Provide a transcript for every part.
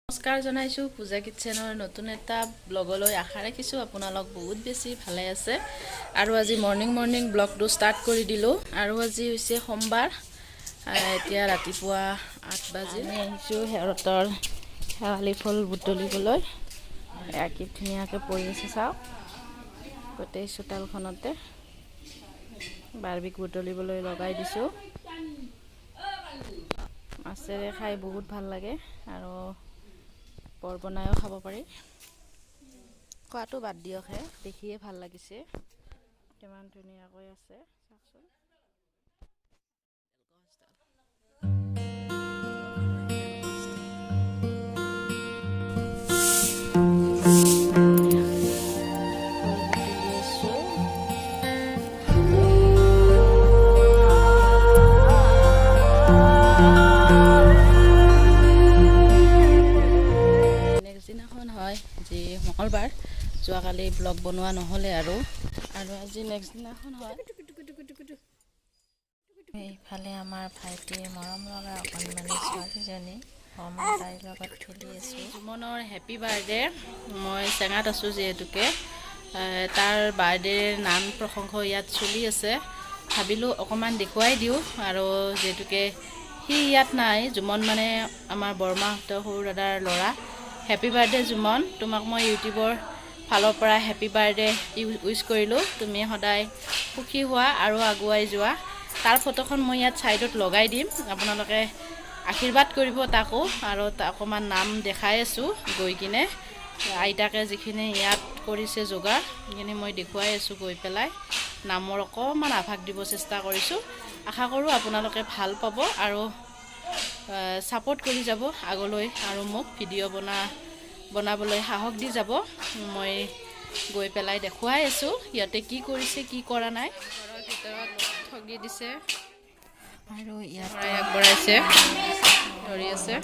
নমস্কাৰ জনাইছোঁ পূজা কিটচেনৰ নতুন এটা ব্লগলৈ আশা ৰাখিছোঁ আপোনালোক বহুত বেছি ভালে আছে আৰু আজি মৰ্নিং ব্লগটো ষ্টাৰ্ট কৰি দিলোঁ আৰু আজি হৈছে সোমবাৰ এতিয়া ৰাতিপুৱা 8 বাজি আমি আহিছোঁ হেৰতৰ শেৱালি ফুল বুটলিবলৈ কি ধুনীয়াকৈ পৰি আছে চাওক গোটেই চোতালখনতে বাৰ্বিক বুটলিবলৈ লগাই দিছোঁ মাছেৰে খাই বহুত ভাল লাগে আৰু বৰ বনায়ও খাব পাৰি খোৱাটো বাদ দিয়কহে দেখিয়ে ভাল লাগিছে কিমান ধুনীয়াকৈ আছে চাওকচোন মঙ্গলবাৰ যোৱাকালি ব্লগ বনোৱা নহ'লে আৰু আজি নেক্সট দিনাখন হয় এইফালে আমাৰ ভাইটিৰ মৰম লগা অকণমানি ছোৱালীজনী তাইৰ লগত খেলি আছোঁ জুমনৰ হেপী বাৰ্থডে মই চেঙাত আছোঁ যিহেতুকে তাৰ বাৰ্থডেৰ নাম প্ৰসংগ ইয়াত চলি আছে ভাবিলোঁ অকণমান দেখুৱাই দিওঁ আৰু যিহেতুকে সি ইয়াত নাই জুমন মানে আমাৰ বৰমাহঁতৰ সৰু দাদাৰ ল'ৰা হেপী বাৰ্থডে জুমন তোমাক মই ইউটিউবৰ ফালৰ পৰা হেপী বাৰ্থডে উইচ কৰিলোঁ তুমি সদায় সুখী হোৱা আৰু আগুৱাই যোৱা তাৰ ফটোখন মই ইয়াত ছাইডত লগাই দিম আপোনালোকে আশীৰ্বাদ কৰিব তাকো আৰু অকণমান নাম দেখাই আছোঁ গৈ কিনে আইতাকে যিখিনি ইয়াত কৰিছে যোগাৰ সেইখিনি মই দেখুৱাই আছোঁ গৈ পেলাই নামৰ অকণমান আভাস দিব চেষ্টা কৰিছোঁ আশা কৰোঁ আপোনালোকে ভাল পাব আৰু ছাপোৰ্ট কৰি যাব আগলৈ আৰু মোক ভিডিঅ' বনাবলৈ সাহস দি যাব মই গৈ পেলাই দেখুৱাই আছোঁ ইয়াতে কি কৰিছে কি কৰা নাই ঘৰৰ ভিতৰত ঠগি দিছে আৰু ইয়াতে আগবঢ়াইছে ধৰি আছে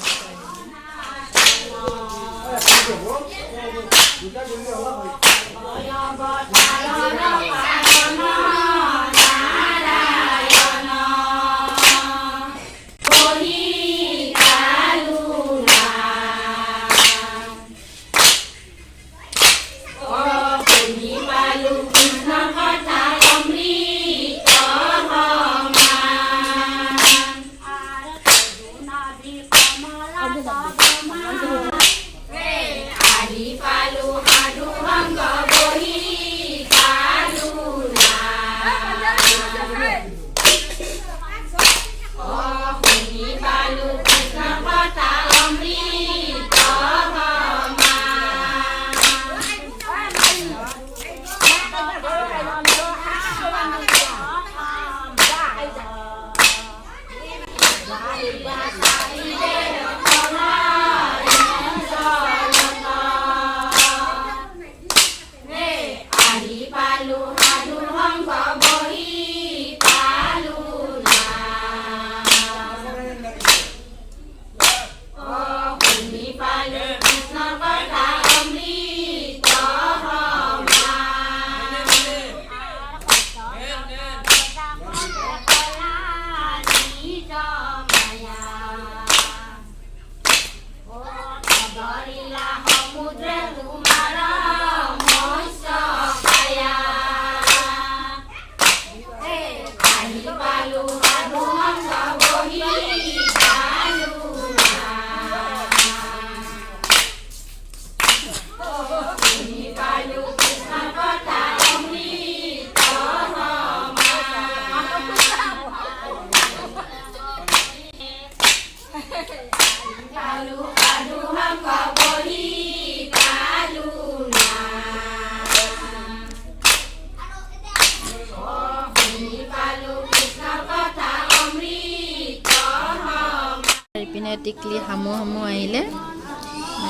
পিনে টিকলি হামু আহিলে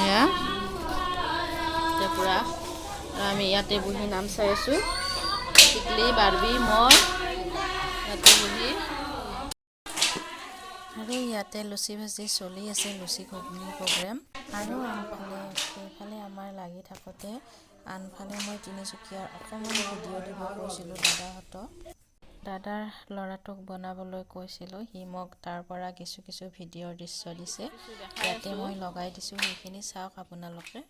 এয়া পুৰা আমি ইয়াতে বহি নাম চাই আছোঁ টিকলি বাৰ্বি মই ইয়াতে বহি আৰু ইয়াতে লুচি ভাজি চলি আছে লুচি ঘুগুনি প্ৰগ্ৰেম আৰু সেইফালে আমাৰ লাগি থাকোঁতে আনফালে মই তিনিচুকীয়াৰ অকণমান ভিডিঅ' দিব কৈছিলোঁ দাদাহঁতক দাদাৰ ল'ৰাটোক বনাবলৈ কৈছিলোঁ, সি মোক তাৰ পৰা কিছু ভিডিঅ'ৰ দৃশ্য দিছে, ইয়াতে মই লগাই দিছোঁ, সেইখিনি চাওক আপোনালোকে।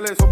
Let's